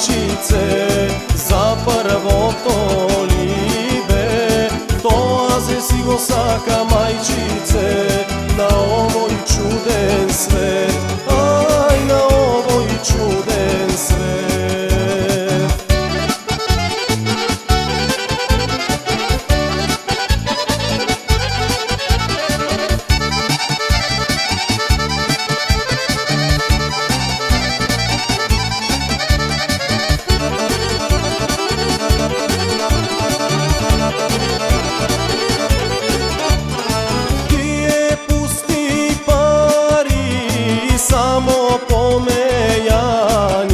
мајчице, за првото либе. Тоа зе си го сака мајчице, на овој чуден свет, ај на овој чуден свет. Само помејани,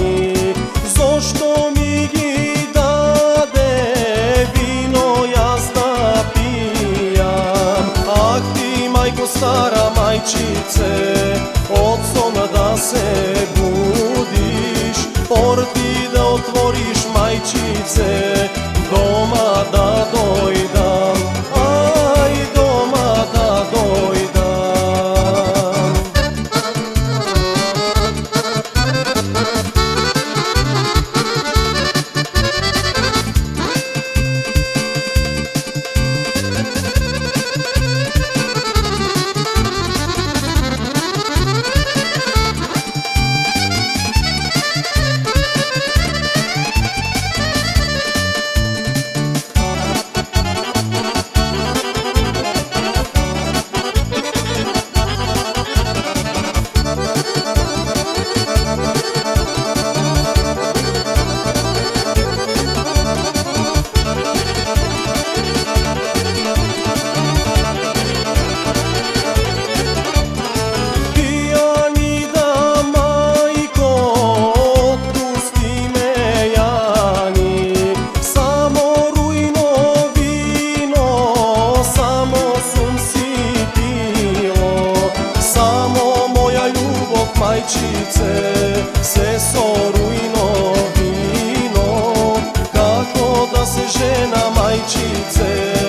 зошто ми ги даде вино, јас да пијам. Ах ти, мајко стара мајчице, од сон да се будиш, порти да отвориш мајчице, дома да дојдам, ај дома да дојдам. Мајчице, се со рујно вино, како да се жена мајчице.